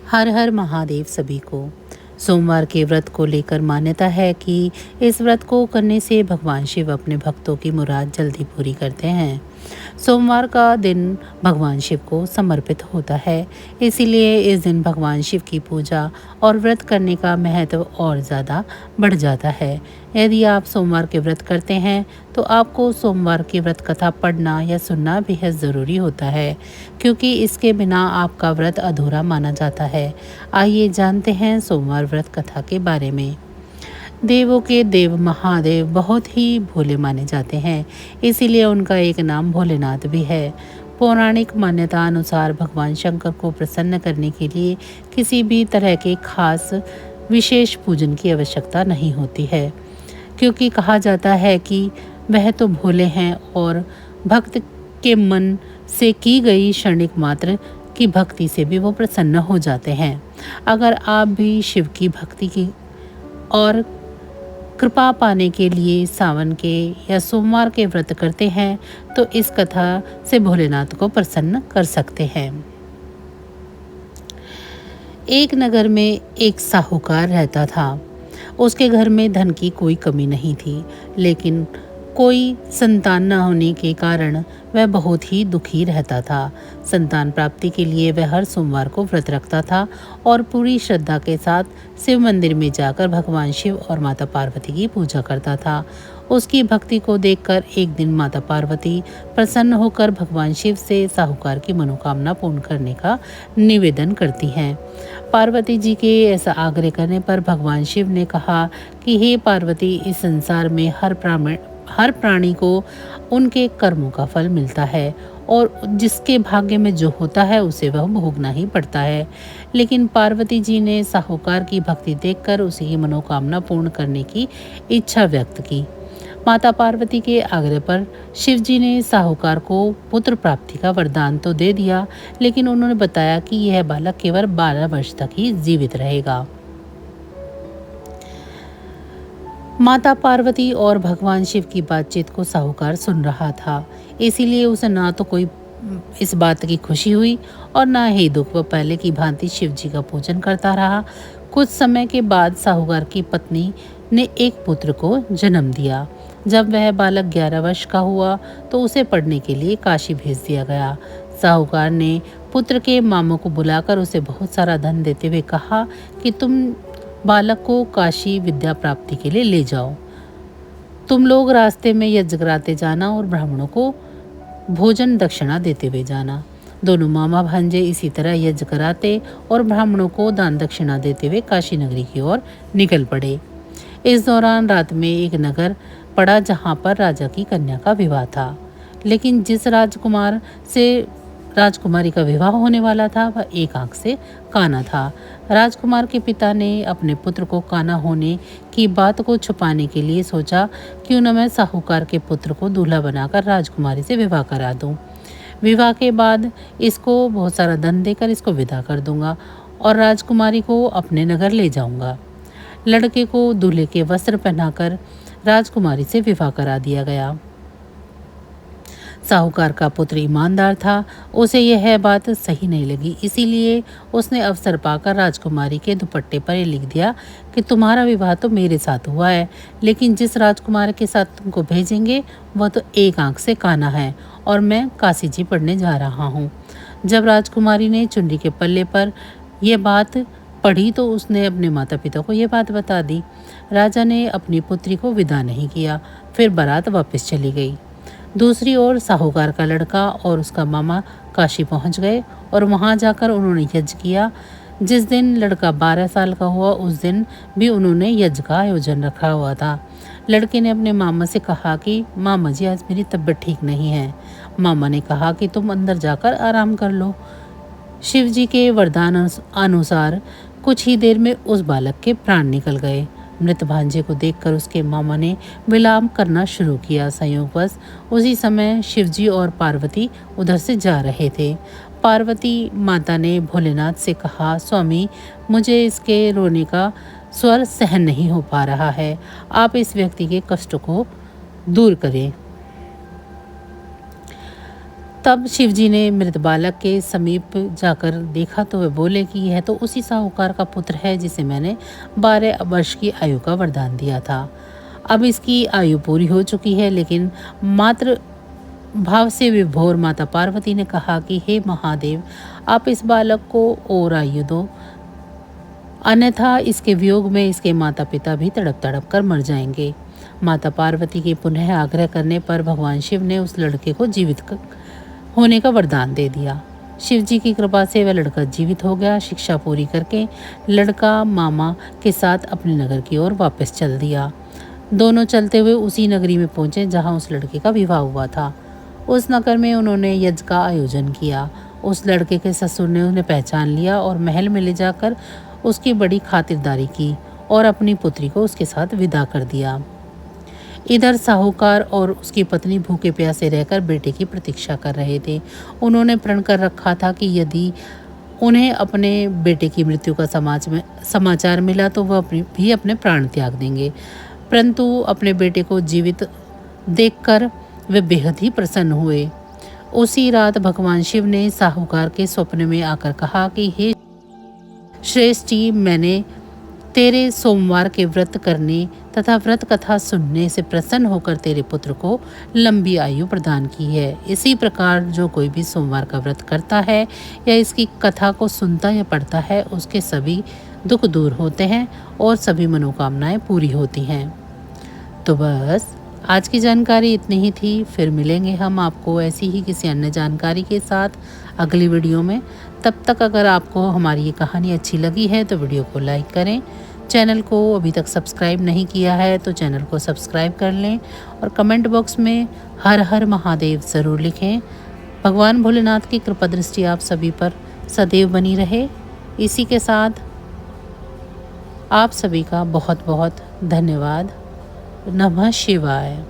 हर हर महादेव सभी को। सोमवार के व्रत को लेकर मान्यता है कि इस व्रत को करने से भगवान शिव अपने भक्तों की मुराद जल्दी पूरी करते हैं। सोमवार का दिन भगवान शिव को समर्पित होता है, इसीलिए इस दिन भगवान शिव की पूजा और व्रत करने का महत्व और ज़्यादा बढ़ जाता है। यदि आप सोमवार के व्रत करते हैं तो आपको सोमवार की व्रत कथा पढ़ना या सुनना बेहद ज़रूरी होता है, क्योंकि इसके बिना आपका व्रत अधूरा माना जाता है। आइए जानते हैं सोमवार व्रत कथा के बारे में। देवों के देव महादेव बहुत ही भोले माने जाते हैं, इसीलिए उनका एक नाम भोलेनाथ भी है। पौराणिक मान्यता अनुसार भगवान शंकर को प्रसन्न करने के लिए किसी भी तरह के खास विशेष पूजन की आवश्यकता नहीं होती है, क्योंकि कहा जाता है कि वह तो भोले हैं और भक्त के मन से की गई क्षणिक मात्र की भक्ति से भी वो प्रसन्न हो जाते हैं। अगर आप भी शिव की भक्ति की और कृपा पाने के लिए सावन के या सोमवार के व्रत करते हैं तो इस कथा से भोलेनाथ को प्रसन्न कर सकते हैं। एक नगर में एक साहूकार रहता था। उसके घर में धन की कोई कमी नहीं थी, लेकिन कोई संतान न होने के कारण वह बहुत ही दुखी रहता था। संतान प्राप्ति के लिए वह हर सोमवार को व्रत रखता था और पूरी श्रद्धा के साथ शिव मंदिर में जाकर भगवान शिव और माता पार्वती की पूजा करता था। उसकी भक्ति को देखकर एक दिन माता पार्वती प्रसन्न होकर भगवान शिव से साहूकार की मनोकामना पूर्ण करने का निवेदन करती हैं। पार्वती जी के ऐसा आग्रह करने पर भगवान शिव ने कहा कि हे पार्वती, इस संसार में हर प्राणी को उनके कर्मों का फल मिलता है और जिसके भाग्य में जो होता है उसे वह भोगना ही पड़ता है। लेकिन पार्वती जी ने साहूकार की भक्ति देखकर उसी की मनोकामना पूर्ण करने की इच्छा व्यक्त की। माता पार्वती के आग्रह पर शिव जी ने साहूकार को पुत्र प्राप्ति का वरदान तो दे दिया, लेकिन उन्होंने बताया कि यह बालक केवल 12 वर्ष तक ही जीवित रहेगा। माता पार्वती और भगवान शिव की बातचीत को साहूकार सुन रहा था, इसीलिए उसे ना तो कोई इस बात की खुशी हुई और ना ही दुख। वह पहले की भांति शिव जी का पूजन करता रहा। कुछ समय के बाद साहूकार की पत्नी ने एक पुत्र को जन्म दिया। जब वह बालक 11 वर्ष का हुआ तो उसे पढ़ने के लिए काशी भेज दिया गया। साहूकार ने पुत्र के मामों को बुलाकर उसे बहुत सारा धन देते हुए कहा कि तुम बालक को काशी विद्या प्राप्ति के लिए ले जाओ। तुम लोग रास्ते में यज्ञ कराते जाना और ब्राह्मणों को भोजन दक्षिणा देते हुए जाना। दोनों मामा भांजे इसी तरह यज्ञ कराते और ब्राह्मणों को दान दक्षिणा देते हुए काशी नगरी की ओर निकल पड़े। इस दौरान रात में एक नगर पड़ा जहां पर राजा की कन्या का विवाह था, लेकिन जिस राजकुमार से राजकुमारी का विवाह होने वाला था वह एक आंख से काना था। राजकुमार के पिता ने अपने पुत्र को काना होने की बात को छुपाने के लिए सोचा, क्यों न मैं साहूकार के पुत्र को दूल्हा बनाकर राजकुमारी से विवाह करा दूं। विवाह के बाद इसको बहुत सारा धन देकर इसको विदा कर दूंगा और राजकुमारी को अपने नगर ले जाऊंगा। लड़के को दूल्हे के वस्त्र पहनाकर राजकुमारी से विवाह करा दिया गया। साहूकार का पुत्र ईमानदार था, उसे यह बात सही नहीं लगी, इसीलिए उसने अवसर पाकर राजकुमारी के दुपट्टे पर ये लिख दिया कि तुम्हारा विवाह तो मेरे साथ हुआ है, लेकिन जिस राजकुमार के साथ तुमको भेजेंगे वह तो एक आंख से काना है और मैं काशी जी पढ़ने जा रहा हूँ। जब राजकुमारी ने चुनरी के पल्ले पर यह बात पढ़ी तो उसने अपने माता पिता को यह बात बता दी। राजा ने अपनी पुत्री को विदा नहीं किया, फिर बारात वापस चली गई। दूसरी ओर साहूकार का लड़का और उसका मामा काशी पहुंच गए और वहां जाकर उन्होंने यज्ञ किया। जिस दिन लड़का 12 साल का हुआ उस दिन भी उन्होंने यज्ञ का आयोजन रखा हुआ था। लड़के ने अपने मामा से कहा कि मामा जी, आज मेरी तबीयत ठीक नहीं है। मामा ने कहा कि तुम अंदर जाकर आराम कर लो। शिव जी के वरदान अनुसार कुछ ही देर में उस बालक के प्राण निकल गए। मृत भांजे को देखकर उसके मामा ने विलाप करना शुरू किया। संयोगवश उसी समय शिवजी और पार्वती उधर से जा रहे थे। पार्वती माता ने भोलेनाथ से कहा, स्वामी, मुझे इसके रोने का स्वर सहन नहीं हो पा रहा है, आप इस व्यक्ति के कष्ट को दूर करें। तब शिवजी ने मृत बालक के समीप जाकर देखा तो वे बोले कि यह तो उसी साहूकार का पुत्र है जिसे मैंने 12 वर्ष की आयु का वरदान दिया था। अब इसकी आयु पूरी हो चुकी है। लेकिन मात्र भाव से विभोर माता पार्वती ने कहा कि हे महादेव, आप इस बालक को और आयु दो, अन्यथा इसके वियोग में इसके माता पिता भी तड़प तड़प कर मर जाएंगे। माता पार्वती के पुनः आग्रह करने पर भगवान शिव ने उस लड़के को जीवित होने का वरदान दे दिया। शिव जी की कृपा से वह लड़का जीवित हो गया। शिक्षा पूरी करके लड़का मामा के साथ अपने नगर की ओर वापस चल दिया। दोनों चलते हुए उसी नगरी में पहुंचे जहां उस लड़के का विवाह हुआ था। उस नगर में उन्होंने यज्ञ का आयोजन किया। उस लड़के के ससुर ने उन्हें पहचान लिया और महल में ले जाकर उसकी बड़ी खातिरदारी की और अपनी पुत्री को उसके साथ विदा कर दिया। इधर साहूकार और उसकी पत्नी भूखे प्यासे रहकर बेटे की प्रतीक्षा कर रहे थे। उन्होंने प्रण कर रखा था कि यदि उन्हें अपने बेटे की मृत्यु का समाचार मिला तो वह भी अपने प्राण त्याग देंगे। परंतु अपने बेटे को जीवित देखकर वे बेहद ही प्रसन्न हुए। उसी रात भगवान शिव ने साहूकार के स्वप्न में आकर कहा कि हे श्रेष्ठ जी, मैंने तेरे सोमवार के व्रत करने तथा व्रत कथा सुनने से प्रसन्न होकर तेरे पुत्र को लंबी आयु प्रदान की है। इसी प्रकार जो कोई भी सोमवार का व्रत करता है या इसकी कथा को सुनता या पढ़ता है, उसके सभी दुख दूर होते हैं और सभी मनोकामनाएं पूरी होती हैं। तो बस आज की जानकारी इतनी ही थी। फिर मिलेंगे हम आपको ऐसी ही किसी अन्य जानकारी के साथ अगली वीडियो में। तब तक अगर आपको हमारी ये कहानी अच्छी लगी है तो वीडियो को लाइक करें। चैनल को अभी तक सब्सक्राइब नहीं किया है तो चैनल को सब्सक्राइब कर लें और कमेंट बॉक्स में हर हर महादेव ज़रूर लिखें। भगवान भोलेनाथ की कृपा दृष्टि आप सभी पर सदैव बनी रहे। इसी के साथ आप सभी का बहुत बहुत धन्यवाद। नमः शिवाय।